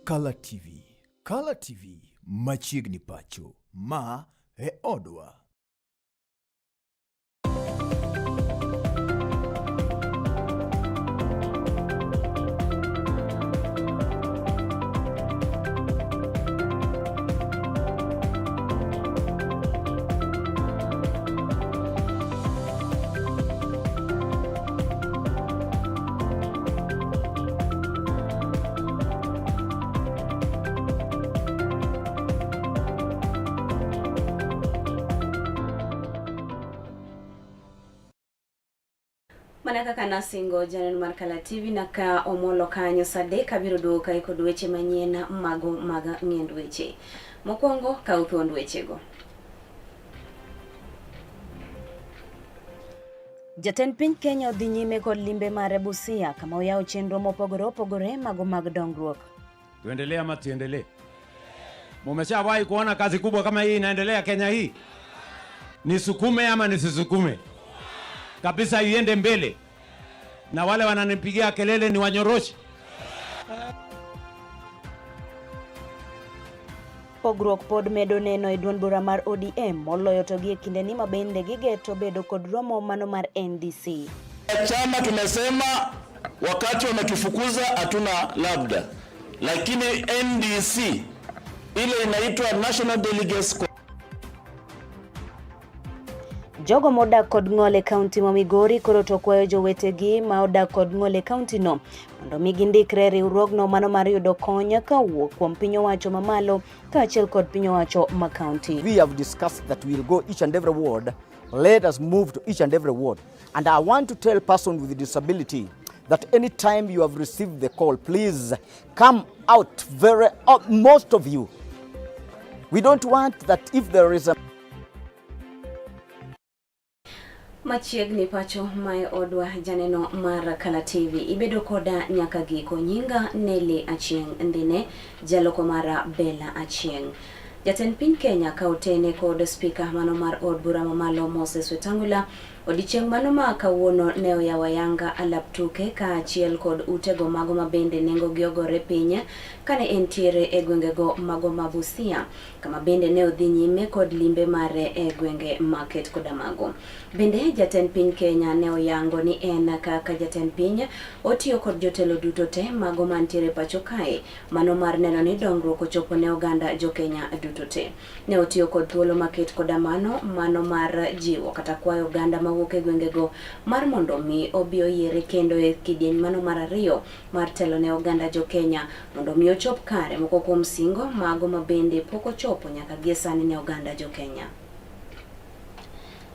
Color TV. Color TV machiegni pacho. Ma e odwa. Manaka kana singo janen mar Color TV naka omolo kanyo sade kabiro duoka iko dweche manyena mago maga ng'end weche. Mokwongo ka uthuond wechego. Jatend piny Kenya odhi nyime kod limbe mare Busia kama oyawo chenro mopogore opogore mago mag dongruok. Tuendelee ama tuendelee? Mumeshawahi kuona kazi kubwa kama hii inaendelea Kenya hii? Nisukume ama nisisukume? Kabisa iende mbele. Na wale wananipigia kelele ni wanyoroshi. Pogruok pod medo neno e duond bura mar ODM moloyo to gi kinde ni mabende gigeto bedo kod romo mano mar NDC. Chama tumesema wakati wametufukuza hatuna labda, lakini NDC ile inaitwa National Delegates. Jogo modak kod Ng'ole County ma Migori koro to kwayo jowetegi ma odak kod Ng'ole County no mondo mi gindikre riwruogno mano mar yudo kony kawuok kuom piny owacho mamalo kaachiel kod piny owacho ma county. We have discussed that we will go each and every ward. Let us move to each and every ward. And I want to tell persons with disability that anytime you have received the call, please come out, most of you. We don't want that if there is a Machiegni pacho mae odwa janeno mar Color TV ibedo koda nyaka giko nyinga Nelly Achieng ndine jaloko mara Bella Achieng. Jatend piny Kenya kautene kod speaker mano mar od bura mamalo Moses Wetangula odichieng mano ma kawuono ne oyawa yanga alap tuke kaachiel kod utego mago mabende nengo giogore piny kane entiere e gwengego mago ma Busia kama bende ne odhi nyime kod limbe mare e gwenge market koda mago. Bende jatend piny Kenya ne oyango ni en kaka jatend piny otiyo kod jotelo duto te mago mantiere pacho kae mano mar neno ni dongruok ochopo ne oganda jo Kenya duto te. Ne otiyo kod thuolo market koda mano mar jiwo kata kwayo oganda mawuok e gwengego mar mondo mi obi oyiere kendo e kidieny mano mar ariyo mar telo ne oganda jo Kenya mondo mi ochop kare moko kuom singo mago mabende pok ochopo nyaka gie sani ne oganda jo Kenya.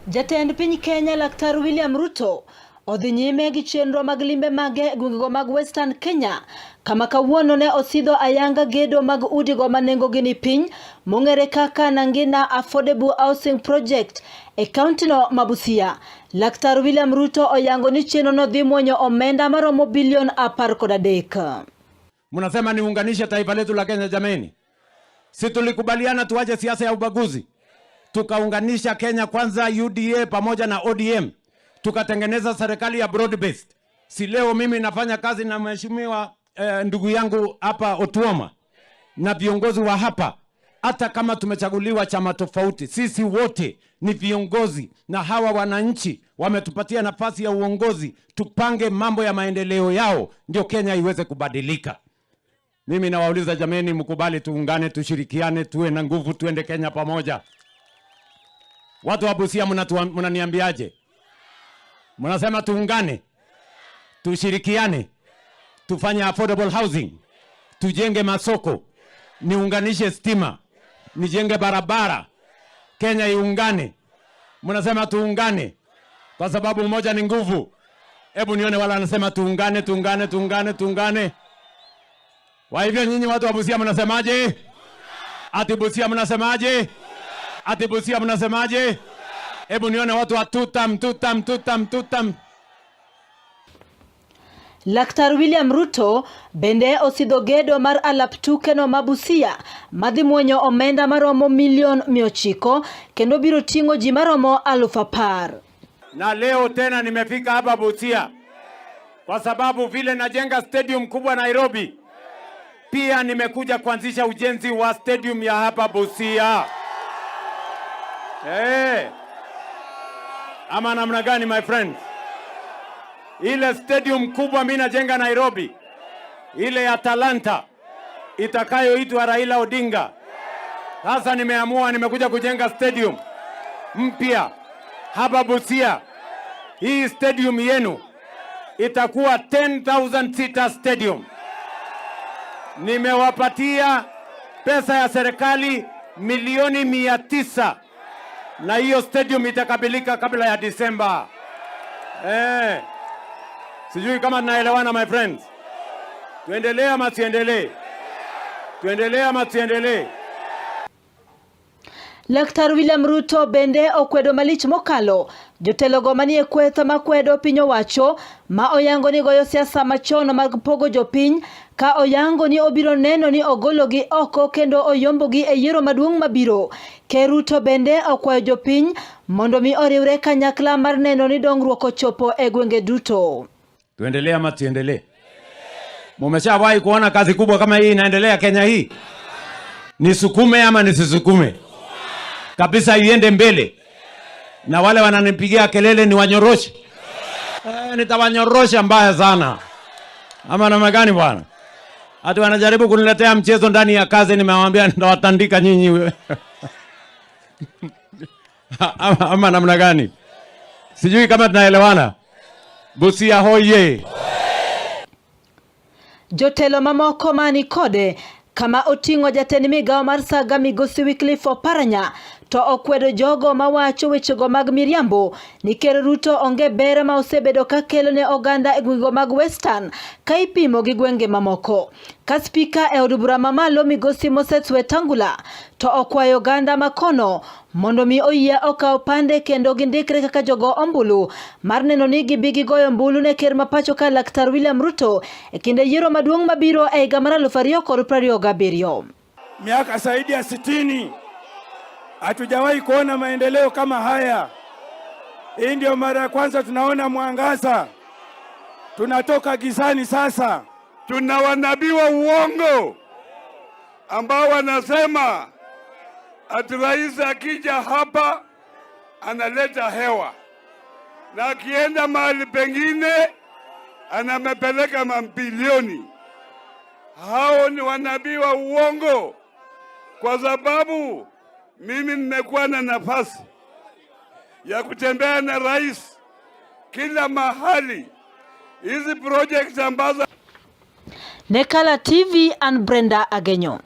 Jatend piny Kenya Laktar William Ruto odhi nyime gi chenro mag limbe mage gwengego mag Western Kenya kama kawuono ne osidho ayanga gedo mag udigo manengo gini piny mong'ere kaka Nangina Affordable Housing Project e kaunti no Mabusia. Laktar William Ruto oyango ni chenro no dhi muonyo omenda maromo bilion 13. Mnasema niunganishe taifa letu la Kenya jameni. Si tulikubaliana tuache siasa ya ubaguzi. Tukaunganisha Kenya kwanza UDA pamoja na ODM. Tukatengeneza serikali ya broad based. Si leo mimi nafanya kazi na mheshimiwa ndugu yangu hapa Otuoma na viongozi wa hapa. Hata kama tumechaguliwa chama tofauti, sisi wote ni viongozi na hawa wananchi wametupatia nafasi ya uongozi, tupange mambo ya maendeleo yao ndio Kenya iweze kubadilika. Mimi nawauliza jameni, mkubali tuungane, tushirikiane, tuwe na nguvu, tuende Kenya pamoja. Watu wa Busia mnaniambiaje? Mnasema tuungane, tushirikiane, tufanye affordable housing, tujenge masoko, niunganishe stima, nijenge barabara, Kenya iungane. Mnasema tuungane kwa sababu moja ni nguvu. Hebu nione wala anasema tuungane, tuungane, tuungane, tuungane. Wa hivyo nyinyi watu wa Busia mnasemaje? Ati Busia mnasemaje? Ati Busia mnasemaje? Hebu nione watu wa tutam. Laktar William Ruto bende osidho gedo mar alap tuke no Mabusia madhi muonyo omenda maromo milion 900 kendo biro tingo ji maromo 10,000. Na leo tena nimefika hapa Busia kwa sababu vile najenga stadium kubwa Nairobi Pia nimekuja kuanzisha ujenzi wa stadium ya hapa Busia. Ama namna gani my friends? Ile stadium kubwa mimi najenga Nairobi, ile ya Talanta itakayoitwa Raila Odinga. Sasa nimekuja kujenga stadium mpya hapa Busia. Hii stadium yenu itakuwa 10,000 seater stadium. Nimewapatia pesa ya serikali milioni 900 na hiyo stadium itakabilika kabla ya Disemba. Sijui kama tunaelewana my friends. Tuendelee ama tuendelee? Tuendelee ama tuendelee? Laktar William Ruto bende okwedo malich mokalo jotelo go manie kwetho makwedo piny owacho ma oyango ni goyo siasa machon mag pogo jopiny ka oyango ni obiro neno ni ogologi oko kendo oyombogi e yiero maduong' mabiro. Ker Ruto bende okwayo jopiny mondo mi oriwre kanyakla mar neno ni dongruok ochopo e gwenge duto. Tuendelee ama tuendelee? Mumeshawahi kuona kazi kubwa kama hii inaendelea Kenya hii? Nisukume ama nisisukume? Kabisa iende mbele. Na wale wananipigia kelele ni wanyoroshe. Nitawanyorosha mbaya sana. Ama namna gani bwana? Hata wanajaribu kuniletea mchezo ndani ya kazi, nimewaambia nitawatandika nyinyi. Ama namna gani? Sijui kama tunaelewana. Busia hoye. Jotelo mamoko mani kode kama oting'o jatend migawo mar Saga Migosi Wycliffe Oparanya to okwedo jogo mawacho wechego mag miriambo ni Ker Ruto onge bere ma osebedo ka kelo ne oganda e gwenge mag Western ka ipimo gi gwenge mamoko. Ka spika e od bura mamalo Migosi Moses Wetangula to okwayo oganda makono mondo mi oyie okaw pande kendo gindikre kaka jogo ombulu mar neno ni gibigi goyo mbulu ne ker mapacho ka Laktar William Ruto e kinde yiero maduong' mabiro e higa mar 2027. Miaka zaidi ya 60 hatujawahi kuona maendeleo kama haya. Hii ndio mara ya kwanza tunaona mwangaza. Tunatoka gizani sasa. Tuna wanabii wa uongo ambao wanasema ati rais akija hapa analeta hewa na akienda mahali pengine anamepeleka mabilioni. Hao ni wanabii wa uongo, kwa sababu mimi nimekuwa na nafasi ya kutembea na rais kila mahali. Hizi projects ambazo Nekala TV and Brenda Agenyo.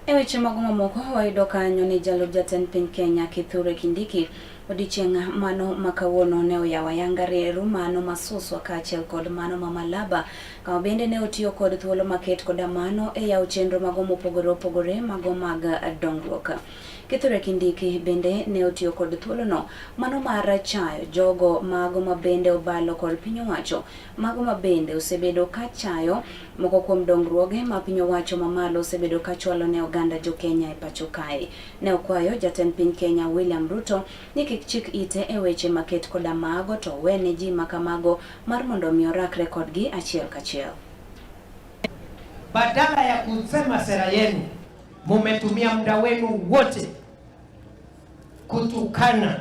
Eweche magumo moko wayudo kanyo ni jalup jatend piny Kenya Kithure Kindiki odiochieng' mano makawuono ne oyawo ayanga reru mano masuswa kaachiel kod mano mamalaba kama bende ne otiyo kod thuolo maket koda mano e yawo chenro mago mopogore opogore mago mag dongruok. Kithure Kindiki bende ne otiyo kod thuolono mano mar chayo jogo mago mabende obalo kod piny owacho mago mabende osebedo ka chayo moko kuom dongruoge ma piny owacho mamalo osebedo ka chwalo ne oganda jo Kenya e pacho kae. Ne okwayo jatend piny Kenya William Ruto ni kik chik ite e weche maket koda mago to wene ji makamago mar mondo mi orakre kodgi achiel kachiel. Badala ya kusema sera yenu, mumetumia muda wenu wote kutukana,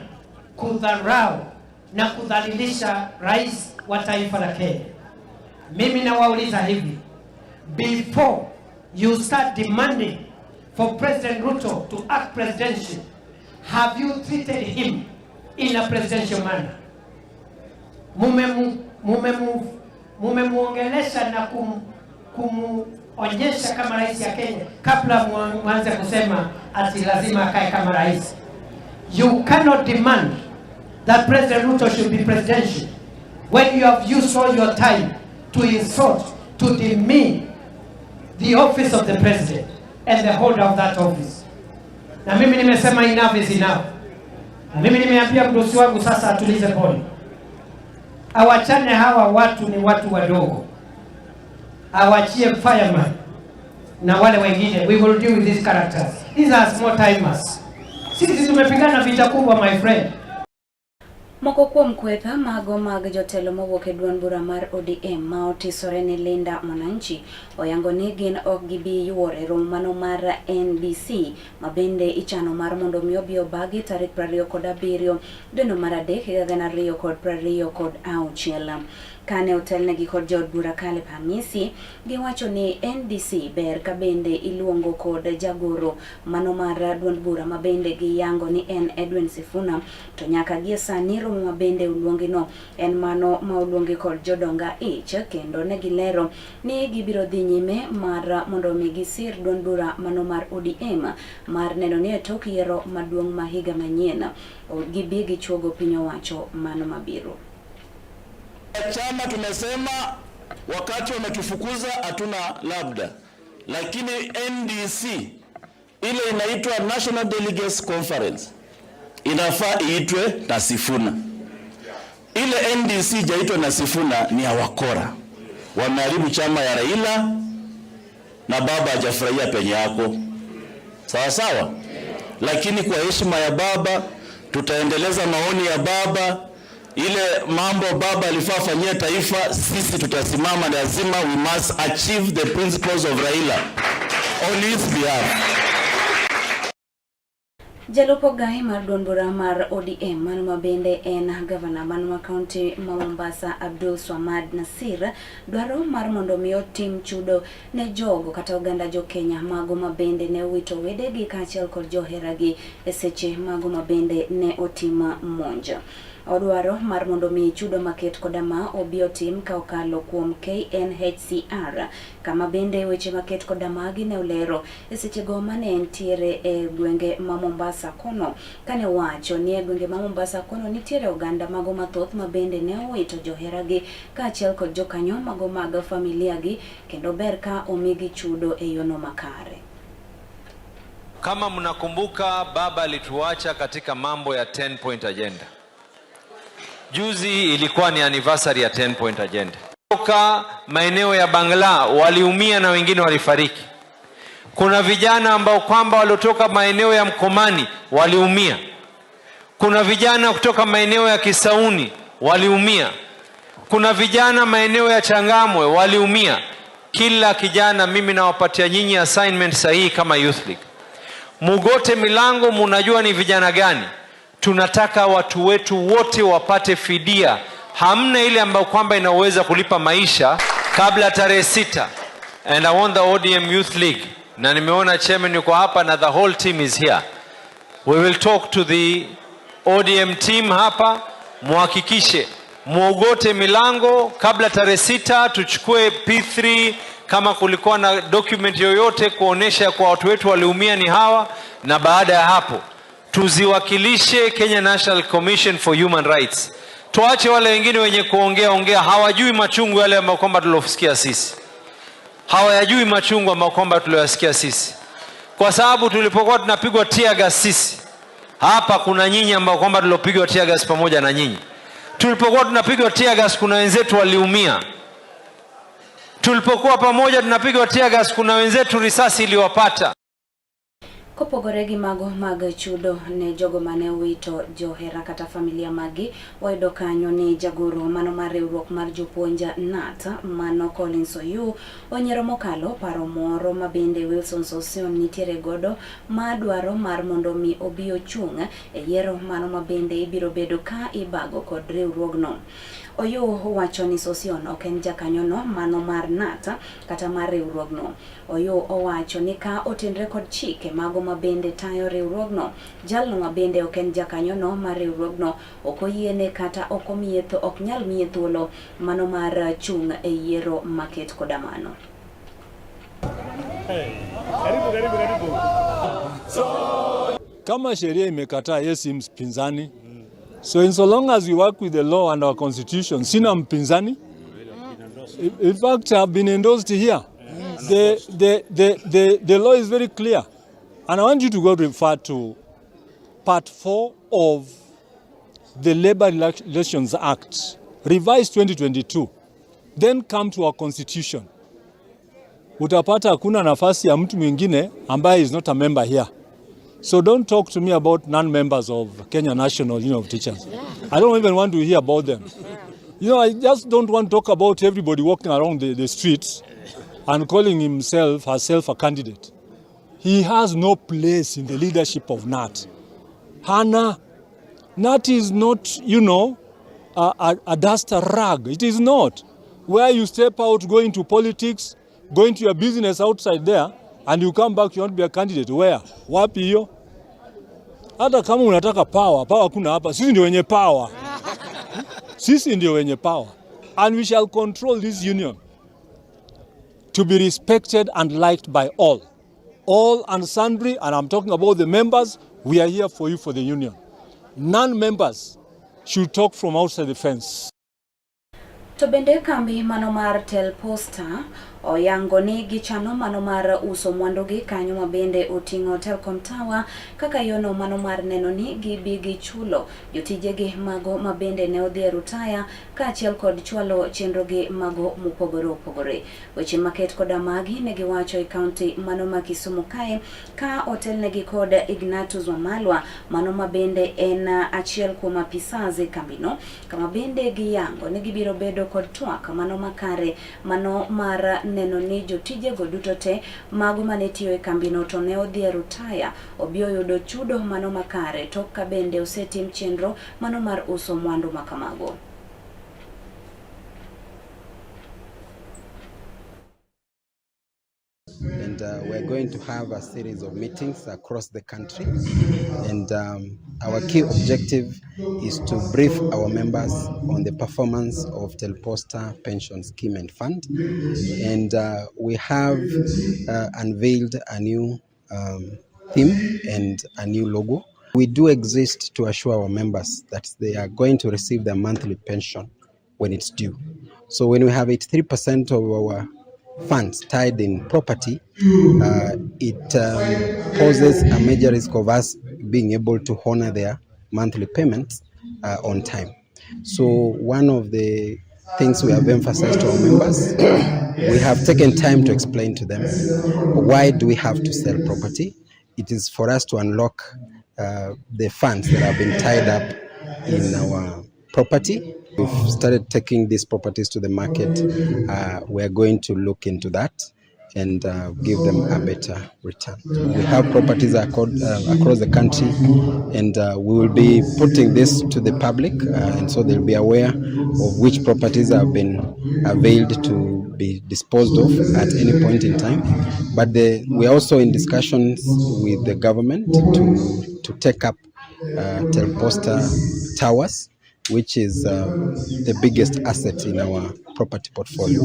kudharau na kudhalilisha rais wa taifa la Kenya. Mimi nawauliza hivi, before you start demanding for President Ruto to act presidential, have you treated him in a presidential manner? Mumemuongelesha na kumuonyesha kama rais ya Kenya kabla mwanze kusema ati lazima akae kama rais. You cannot demand that President Ruto should be presidential when you have used all your time to insult, to demean the office of the president and the holder of that office. Na mimi nimesema enough is enough. Na mimi nimeambia mdosi wangu sasa atulize pole. Awachane hawa watu, ni watu wadogo. Awachie fireman na wale wengine. We will deal with these characters. These are small timers. Sisi tumepigana vita kubwa, my friend. Moko kuom kwetha mago mag jotelo mowuok e duond bura mar ODM ma otisore ni Linda Mwananchi oyango ni gin ok gibi yuore romo mano mar NBC ma bende ichano mar mondo mi obi obagi tarik 27 dwe mar adek 2026 kane otelnegi kod jod bura Caleb Hamisi giwacho ni NDC ber ka bende iluongo kod jagoro mano mar duond bura ma bende giyango ni en Edwin Sifuna to nyaka gie sani romo ma bende uluongi no en mano ma uluongi kod jodonga ich kendo ne gilero ni gibiro dhi nyime mar mondo mi gisir duond bura mano mar ODM mar neno ni tok yiero maduong' ma higa manyien gibi gichuogo piny owacho mano mabiro. Chama tumesema wakati wametufukuza hatuna labda, lakini NDC ile inaitwa National Delegates Conference inafaa iitwe na Sifuna. Ile NDC jaitwa na Sifuna ni ya wakora, wameharibu chama ya Raila na baba hajafurahia penye yako, sawa sawa. Lakini kwa heshima ya baba tutaendeleza maoni ya baba. Ile mambo baba alifaa fanyia taifa, sisi tutasimama, lazima we must achieve the principles of Raila on his behalf. Jalupo gai mar duond bura mar ODM mano mabende en gavana mano kaunti ma Mombasa Abdul Swamad Nasir dwaro mar mondo mi otim chudo ne jogo kata oganda jo Kenya mago mabende ne wito wedegi kaachiel kod joheragi e seche mago mabende ne otima monja. Odwaro mar mondo mi chudo maket kodama obio tim ka okalo kuom KNHCR kama bende weche maket kodama gi ne ulero e seche go mane entiere e gwenge ma Mombasa kono kane wacho ni e gwenge ma Mombasa kono nitiere oganda mago mathoth ma bende ne owito joheragi kaachiel kod jokanyo mago mag familia gi kendo ber ka omigi chudo e yono makare. Kama mnakumbuka, baba alituacha katika mambo ya 10-point agenda. Juzi ilikuwa ni anniversary ya 10-point agenda. Kutoka maeneo ya Bangla waliumia na wengine walifariki. Kuna vijana ambao kwamba waliotoka maeneo ya Mkomani waliumia. Kuna vijana kutoka maeneo ya Kisauni waliumia. Kuna vijana maeneo ya Changamwe waliumia. Kila kijana mimi nawapatia nyinyi assignment sahihi kama Youth League. Mugote milango, munajua ni vijana gani. Tunataka watu wetu wote wapate fidia. Hamna ile ambayo kwamba inaweza kulipa maisha kabla tarehe 6. And I want the ODM Youth League, na nimeona chairman yuko hapa na the whole team is here. We will talk to the ODM team hapa, muhakikishe muogote milango kabla tarehe 6, tuchukue P3 kama kulikuwa na document yoyote kuonesha kwa watu wetu waliumia ni hawa, na baada ya hapo tuziwakilishe Kenya National Commission for Human Rights. Tuache wale wengine wenye kuongea hawajui machungu yale ambayo kwamba tulosikia sisi. Hawajui machungu ambayo kwamba tuliyosikia sisi. Kwa sababu tulipokuwa tunapigwa tear gas sisi, hapa kuna nyinyi ambao kwamba tulopigwa tear gas pamoja na nyinyi. Tulipokuwa tunapigwa tear gas kuna wenzetu waliumia. Tulipokuwa pamoja tunapigwa tear gas kuna wenzetu risasi iliwapata. Kopogoregi mago mag chudo ne jogo mane wito johera kata familia magi wayudo kanyo ni jagoro mano mar riwruok mar jopuonja NAT mano Collins Oyu onyiero mokalo paro moro mabende Wilson Sossion nitiere godo madwaro mar mondo mi obi ochung' e yiero mano mabende ibiro bedo ka ibago kod riwruogno. Oyu wacho ni Sossion ok en jakanyono mano mar NAT kata mar riwruogno. Oyu owacho ni ka otenre kod chike mago mabende tayo riwruogno, jalno mabende ok en jakanyono mar riwruogno ok oyiene kata ok nyal miye thuolo mano mar chung' e yiero maket kodamano. Kama sheria imekataa yesi mpinzani, so in so long as we work with the law and our constitution, sina mpinzani. In fact, I've been endorsed here. The law is very clear. And I want you to go refer to part 4 of the Labor Relations Act, revised 2022. Then come to our constitution. Utapata hakuna nafasi ya mtu mwingine ambaye is not a member here. So don't talk to me about non-members of Kenya National Union of Teachers. I don't even want to hear about them. You know, I just don't want to talk about everybody walking around the streets and calling herself a candidate. He has no place in the leadership of NAT. Hannah, NAT is not, you know, a duster rag. It is not. Where you step out, go into politics, go into your business outside there, and you come back, you want to be a candidate. Where? Wapi hiyo? Hata kama unataka power kuna hapa. Sisi ndio wenye power. Sisi ndio wenye power. And we shall control this union to be respected and liked by all. All and sundry, and I'm talking about the members, we are here for you for the union. Non-members should talk from outside the fence. To bende kambi mano mar Telposta oyango ni gichano mano mar uso mwandogi kanyo mabende oting'o Telcom Tower kaka yono mano mar neno ni gibigi chulo jotijegi mago mabende ne odhi rutaya kaachiel kod chwalo chenrogi mago mopogore opogore. Weche maket koda magi ne giwacho e kaunti mano ma Kisumu kae ka otelnegi kod Ignatius Wamalwa mano mabende en achiel kuom apisaze kambino kama bende giyango ne gibiro bedo kod twak mano makare mano mar neno ni jotije go duto te mago mane tiyo e kambino to ne odhi rutaya obio yudo chudo mano makare to ka bende osetim chenro mano mar uso mwandu makamago. And we're going to have a series of meetings across the country, and our key objective is to brief our members on the performance of Telposta Pension Scheme and Fund, and we have unveiled a new theme and a new logo. We do exist to assure our members that they are going to receive their monthly pension when it's due. So when we have 83% of our funds tied in property, it poses a major risk of us being able to honor their monthly payments on time. So one of the things we have emphasized to our members, we have taken time to explain to them why do we have to sell property. It is for us to unlock the funds that have been tied up in our property. We've started taking these properties to the market. We're going to look into that and give them a better return. We have properties across the country, and we will be putting this to the public, and so they'll be aware of which properties have been availed to be disposed of at any point in time. But we're also in discussions with the government to take up Telposta Towers, which is the biggest asset in our property portfolio.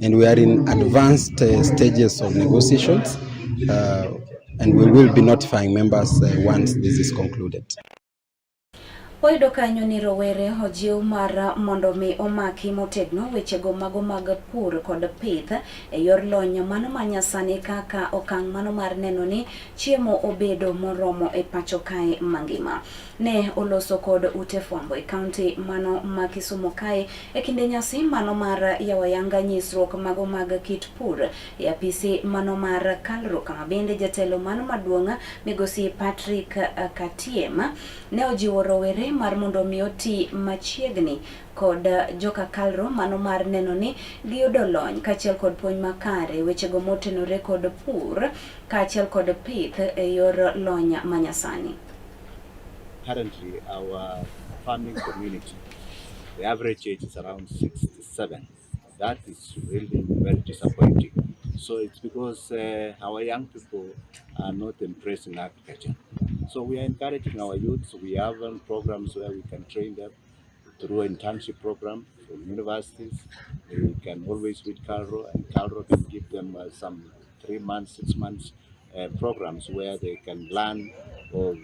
And we are in advanced stages of negotiations, and we will be notifying members once this is concluded. Oyudo kanyo ni rowere ojiw mar mondo mi omaki motegno wechego mago mag pur kod pith e yor lony mano manyasani kaka okang' mano mar neno ni chiemo obedo moromo e pacho kae mangima. Ne oloso kod ute fwambo e kaunti mano ma Kisumu kae e kinde nyasi mano mar yawayanga nyisruok mago mag kit pur e apisi mano mar Kalro kama bende jatelo mano maduong' migosi Patrick Katiema ne ojiwo rowere mar mondo mioti machiegni kod joka Kalro mano mar neno ni giyudo lony kaachiel kod puonj makare wechego motenore kod pur kaachiel kod pith e yor lony manyasani. Currently, our farming community, the average age is around 67. That is really very disappointing. So it's because our young people are not embracing agriculture. So we are encouraging our youth. We have programs where we can train them through an internship program from universities. They can always read Kalro, and Kalro can give them some 3 months, 6 months programs where they can learn of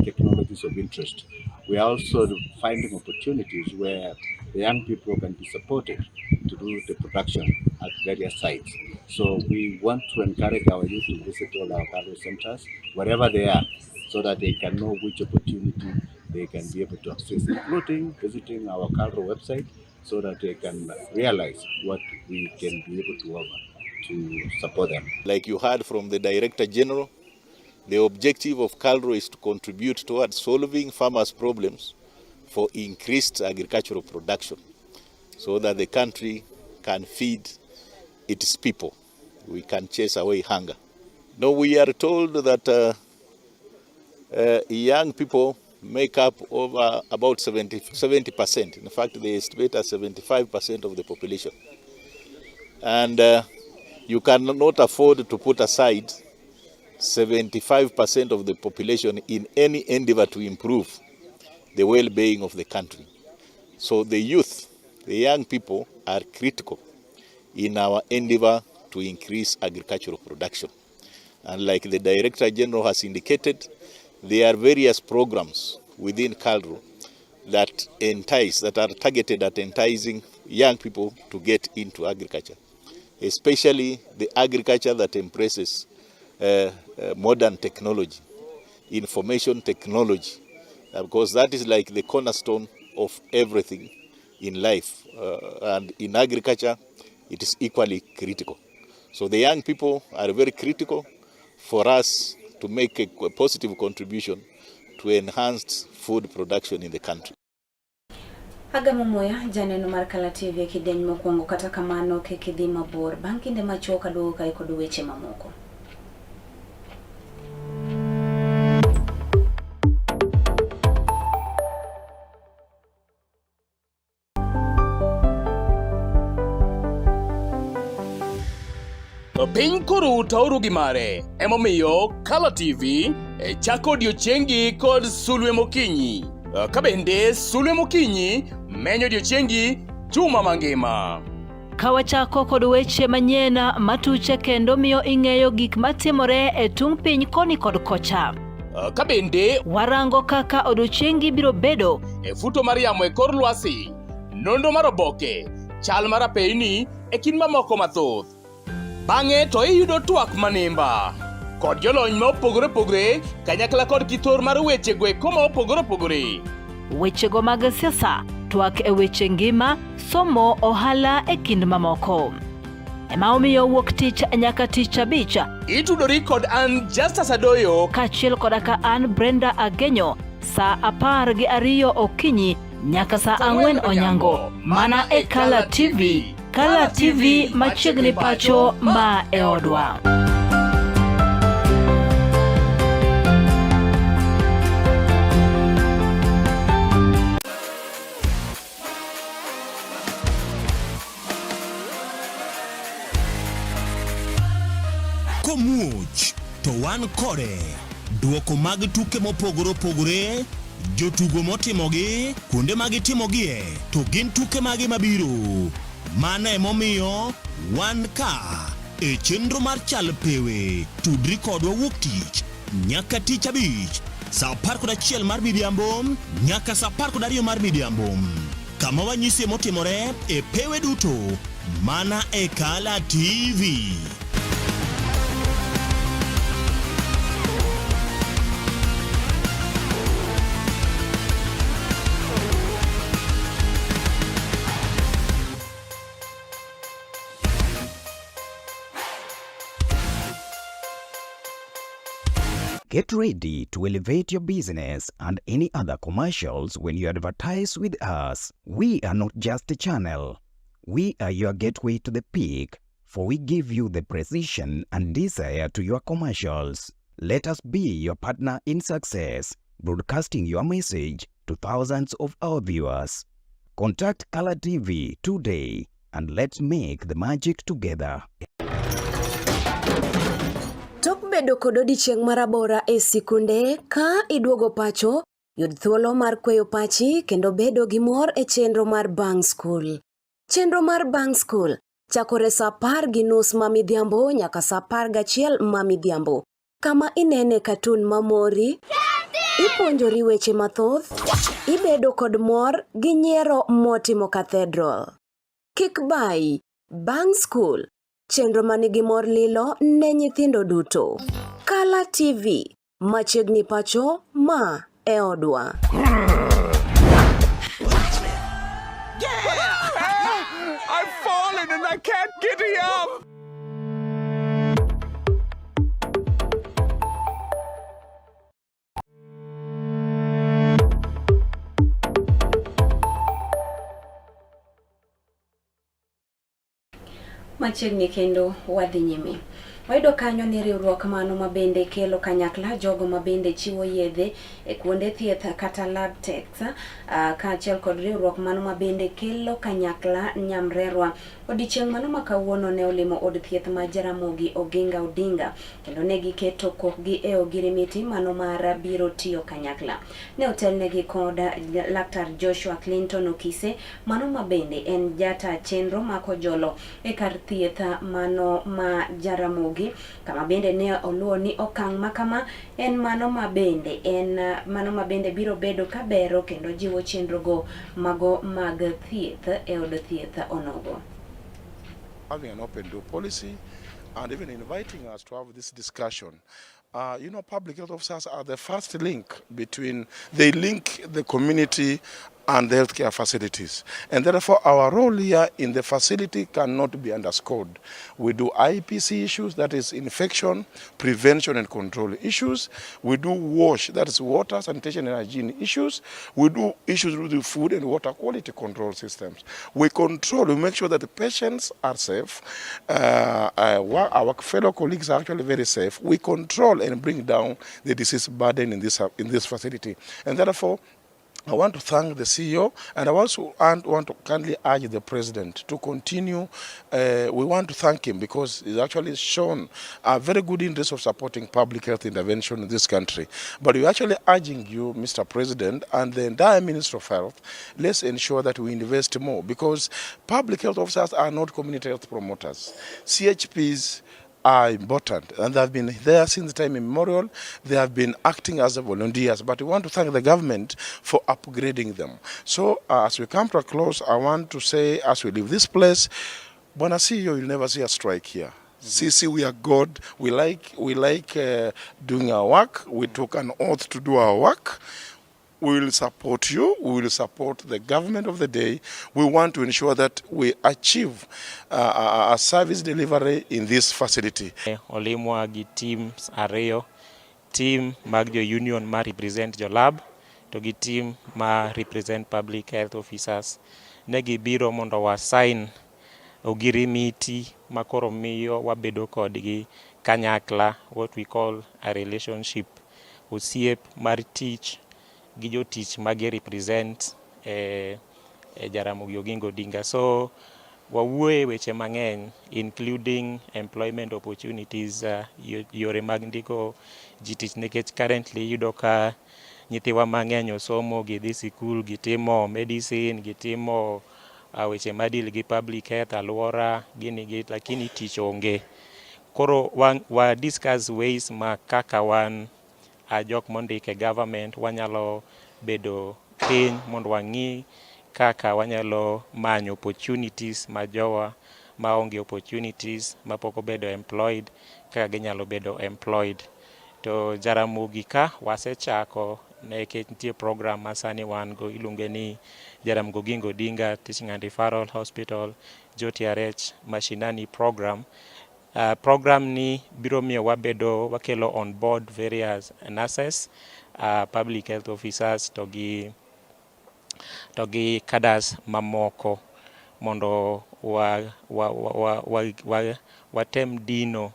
technologies of interest. We are also finding opportunities where the young people can be supported to do the production at various sites. So we want to encourage our youth to visit all our Kalro centers, wherever they are, so that they can know which opportunity they can be able to access, including visiting our Kalro website, so that they can realize what we can be able to offer to support them. Like you heard from the Director General, The objective of KALRO is to contribute towards solving farmers' problems for increased agricultural production so that the country can feed its people. We can chase away hunger. Now we are told that young people make up over about 70%. In fact, they estimate as 75% of the population. And you cannot afford to put aside 75% of the population in any endeavor to improve the well-being of the country. So the youth, the young people, are critical in our endeavor to increase agricultural production. And like the Director General has indicated, there are various programs within KALRO that are targeted at enticing young people to get into agriculture, especially the agriculture that embraces modern technology, information technology, because that is like the cornerstone of everything in life. And in agriculture, it is equally critical. So the young people are very critical for us to make a positive contribution to enhanced food production in the country. Agamo moya janeno mar Kala TV kideny mokwongo kata kamano kikidhi mabor bang' kinde machuok aduogo kae kod weche mamoko. Piny koro tauru gi mare, emomiyo Kala TV chako odiochiengi kod sulwe mokinyi. Kabende sulwe mokinyi menyo odiochiengi juma mangima. Kawachako kod weche manyien matuche kendo miyo ing'eyo gik matimore e tung piny koni kod kocha. Kabende warango kaka odiochiengi biro bedo e futo mar yamo e kor lwasi, nondo mar oboke, chal mar apeyni e kind mamoko mathoth. Bang'e to iyudo twak manimba kod jolony ma opogore pogore kanyakla kod kithor mar weche gweko ma opogore pogore. Wechego mag siasa, twak e weche ngima, somo, ohala e kind mamoko. Ema omiyo wuok tich nyaka tich abich itudori kod an Justus Adoyo kaachiel koda ka an Brenda Agenyo saa 12 okinyi nyaka saa 4 onyango mana e Kala TV. Kala TV machiegni pacho ma e odwa. Komuoch to wan kode duoko mag tuke mopogore opogore, jotugo motimogi, kuonde magitimogie, to gin tuke magi mabiro. Mana emomiyo wan ka e chenro mar chal pewe tudri kodwa wuok tich nyaka tich abich saa 11 mar midhiambo nyaka saa 12 mar midhiambo, kama wanyisi motimore e pewe duto mana e Kala TV. Get ready to elevate your business and any other commercials when you advertise with us. We are not just a channel. We are your gateway to the peak, for we give you the precision and desire to your commercials. Let us be your partner in success, broadcasting your message to thousands of our viewers. Contact Kala TV today and let's make the magic together. Tok bedo kod odiochieng' marabora e sikunde ka iduogo pacho, yud thuolo mar kweyo pachi kendo bedo gi mor e chenro mar Bang School. Chenro mar Bang School chakore saa 10:30 ma midhiambo nyaka saa 11 ma midhiambo. Kama inene katun mamori, ipuonjori weche mathoth, ibedo kod mor gi nyiero motimo Cathedral. Kik bai, Bang School, chenro manigi mor lilo ne nyithindo duto. Kala TV, machiegni pacho ma e odwa. I've fallen and I can't get up. machiegni kendo wadhi nyime. Wayudo kanyo ni riwruok mano mabende kelo kanyakla jogo mabende chiwo yedhe e kuonde thieth kata lab techs kaachiel kod riwruok mano mabende kelo kanyakla nyamrerwa. Odiochieng' mano ma kawuono ne olimo od thieth ma Jaramogi Oginga Odinga kendo ne giketo kokgi e ogirimiti mano mar biro tiyo kanyakla. Ne otelnegi kod Laktar Joshua Clinton Okise mano mabende en jata chenro makojolo e kar thieth mano ma Jaramogi kama bende ne oluwo ni okang' makama en mano mabende biro bedo kabero kendo jiwo chenrogo mago mag thieth e od thieth onogo. Having an open door policy and even inviting us to have this discussion. Public health officers are the first link they link the community and the healthcare facilities. And therefore, our role here in the facility cannot be underscored. We do IPC issues, that is infection, prevention and control issues. We do WASH, that is water, sanitation and hygiene issues. We do issues with the food and water quality control systems. We make sure that the patients are safe. Our fellow colleagues are actually very safe. We control and bring down the disease burden in this facility. And therefore, I want to thank the CEO, and I also want to kindly urge the President to continue. We want to thank him because he's actually shown a very good interest of supporting public health intervention in this country. But we're actually urging you, Mr. President, and the entire Minister of Health, let's ensure that we invest more because public health officers are not community health promoters. CHPs are important and they have been there since time immemorial. They have been acting as volunteers, but we want to thank the government for upgrading them. So as we come to a close, I want to say as we leave this place, Bwana CEO, you'll never see a strike here. CC, we are God. We like doing our work. We took an oath to do our work. We will support you. We will support the government of the day. We want to ensure that we achieve a service delivery in this facility. Olimwa gi teams ariyo, team mag jo union ma represent jo lab to gi team ma represent public health officers. Ne gibiro mondo wa sign ogirimiti makoro miyo wabedo kodgi kanyakla, what we call a relationship, osiep mar tich gi jotich magi represent Jaramogi Oginga Odinga. So wawuoye weche mang'eny including employment opportunities, yore mag ndiko ji tich nikech currently yudo ka nyithiwa mang'eny osomo gidhi sikul, gitimo medicine, gitimo weche madil gi public health, alwora gini lakini tich onge. Koro wa discuss ways ma kaka wan jok mondike government wanyalo bedo piny mondo wang'i kaka wanyalo manyo opportunities ma jowa maonge opportunities mapok obedo employed kaka ginyalo bedo employed. To Jaramogi ka wasechako nekech nitie program masani wan go iluonge ni Jaramogi Oginga Odinga Teaching and Referral Hospital JOTRH Mashinani program. Program ni biro miyo wakelo on board various nurses, public health officers to gi cadres mamoko mondo watem dino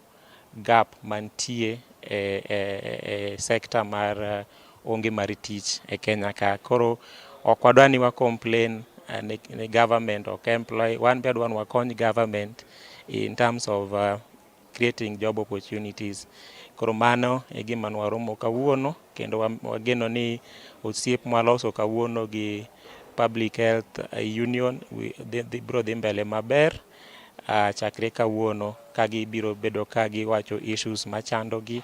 gap mantie e sector mar onge mar tich e Kenya ka. Koro ok wadwa ni wa complain ni government ok employ, wan be wadwa ni wakony government in terms of creating job opportunities. Koro mano e gima waromo kawuono kendo wageno ni osiep mwaloso kawuono gi Public Health Union biro dhi mbele maber chakre kawuono ka gibiro bedo ka giwacho issues machandogi.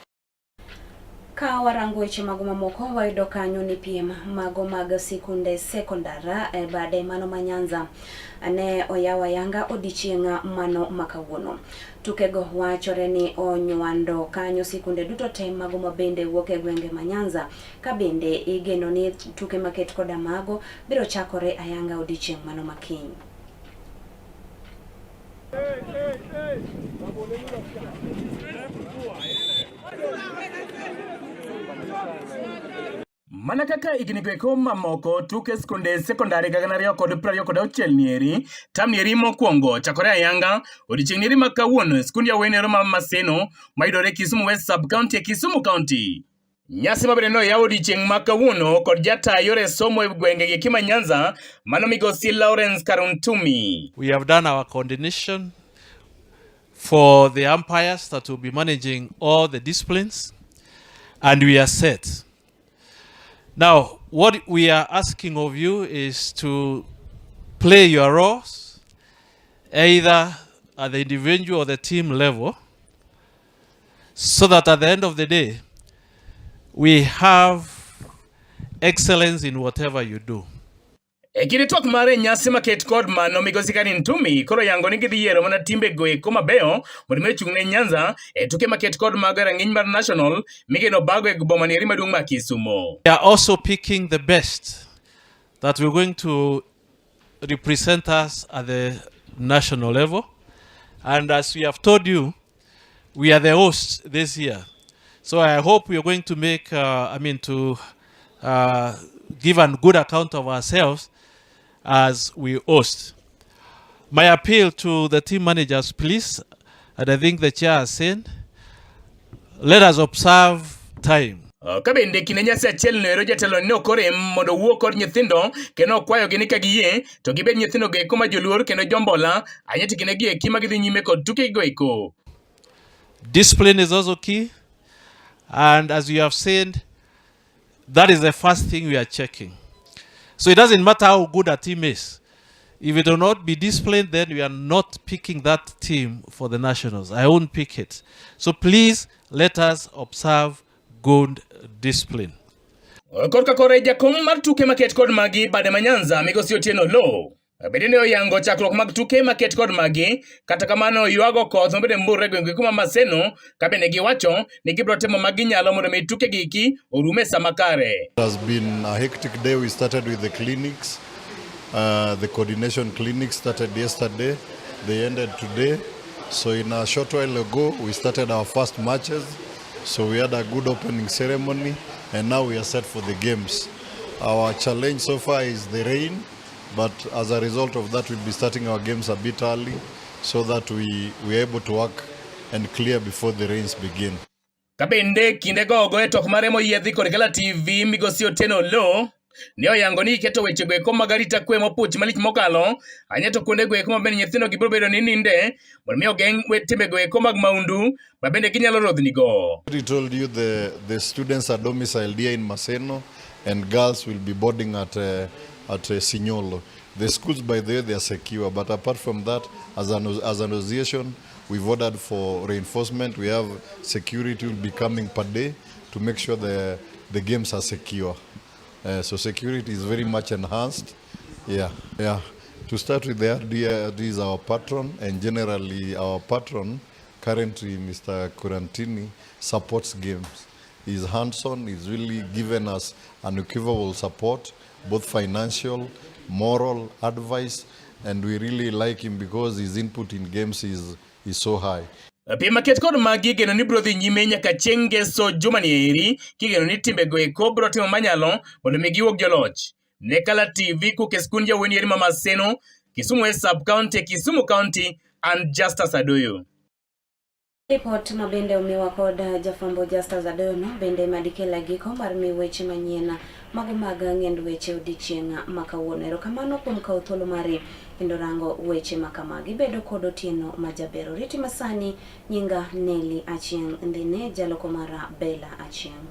Ka warango weche mago mamoko wayudo kanyo ni piem mago mag sikunde sekondara bade mano ma Nyanza ne oyawa yanga odiochieng' mano makawuono. Tukego wachore ni onywando kanyo sikunde duto te mago mabende wuok e gwenge ma Nyanza ka bende igeno ni tuke maket koda mago biro chakore ayanga odiochieng' mano makiny. Mana kaka ignigo mamoko tuke skunde sekondari gaganario kod prario kod ochelnieri tamnieri mokwongo chakore ayanga odichieng'nieri makawuono skundi awenero ma Maseno maidore Kisumu West Sub County Kisumu County. Nyasi mabende no yawo odichieng' makawuono kod jata yore somo e gwenge gi Kima Nyanza mano migosi Lawrence Karuntumi. We have done our coordination for the umpires that will be managing all the disciplines, and we are set. Now, what we are asking of you is to play your roles, either at the individual or the team level, so that at the end of the day, we have excellence in whatever you do. Ekiri tok mare nyasi maket kod mano migosi Karuntumi koro yango ni gidhiero mana timbe goeko mabeyo mondo mechung'ne Nyanza tuke maket kod mag rang'iny mar national migeno bago e bomanieri maduong' ma Kisumu. We are also picking the best that we're going to represent us at the national level, and as we have told you, we are the hosts this year. So I hope we are going to make, give a good account of ourselves as we host. My appeal to the team managers, please, and I think the chair has said, let us observe time. Kabende kine nyasi achiel no ero jatelo ne okore mondo wuo kod nyithindo kendo kwayo gi ni ka giyie to gibed nyithindo go eko ma joluor kendo jombola anyeti kine gi eki ma gidhi nyime kod tuke go eko. Discipline is also key, and as you have said, that is the first thing we are checking. So it doesn't matter how good a team is. If it will not be disciplined, then we are not picking that team for the nationals. I won't pick it. So please let us observe good discipline. Korka kore jakom mar tuke maket kod magi bade manyanza migosi Otieno Lo. Bende ne oyango chakruok mag tuke maket kod magi kata kamano yuago koth mabende mbure gwenge kuma Maseno kabende giwacho ni gibro temo magi nyalo mondo mi tuke giki orume sama kare. It has been a hectic day. We started with the clinics. The coordination clinic started yesterday. They ended today. So in a short while ago, we started our first matches. So we had a good opening ceremony, and now we are set for the games. Our challenge so far is the rain, but as a result of that, we'll be starting our games a bit early so that we are able to work and clear before the rains begin. Kabende kinde gogo e tok mare moyiedhi kod Kala TV migosi Otieno Lo ne oyango ni keto weche go eko mag arita kwe mopuch malich mokalo anyeto kuonde go eko mabende nyithindo gibiro bedo ni ninde mondo mi ogeng' timbe go eko mag maundu mabende ginyalo rodhni go. I told you the students are domiciled here in Maseno, and girls will be boarding at Sinyolo. The schools, by the way, they are secure, but apart from that, as an association, we've ordered for reinforcement. We have security will be coming per day to make sure the games are secure. So security is very much enhanced. Yeah. To start with, the RD is our patron, and generally our patron, currently Mr. Kurantini, supports games. He's hands-on. He's really given us unequivocal support, both financial, moral, advice, and we really like him because his input in games is so high. Pima ket kod magi geno ni bro dhi nyime nyaka chieng' ngeso juma ni eri kigeno ni timbe go eko bro timo manyalo mondo mi giwuog joloch. Ne Kala TV kuke skund jaweni eri ma Maseno, Kisumu West Sub County, Kisumu County, and Justus Adoyo. Report mabende umiwa kod jafambo Justus Adoyo no bende madikela giko mar mi weche manyiena mago mag ng'end weche odichieng' makawuono. Erokamano kuom kawo thuolo mari kendo rango weche makamagi bedo kod Otieno Majabero. Riti masani nyinga Nelly Achieng' ndine jaloko mara Bella Achieng'.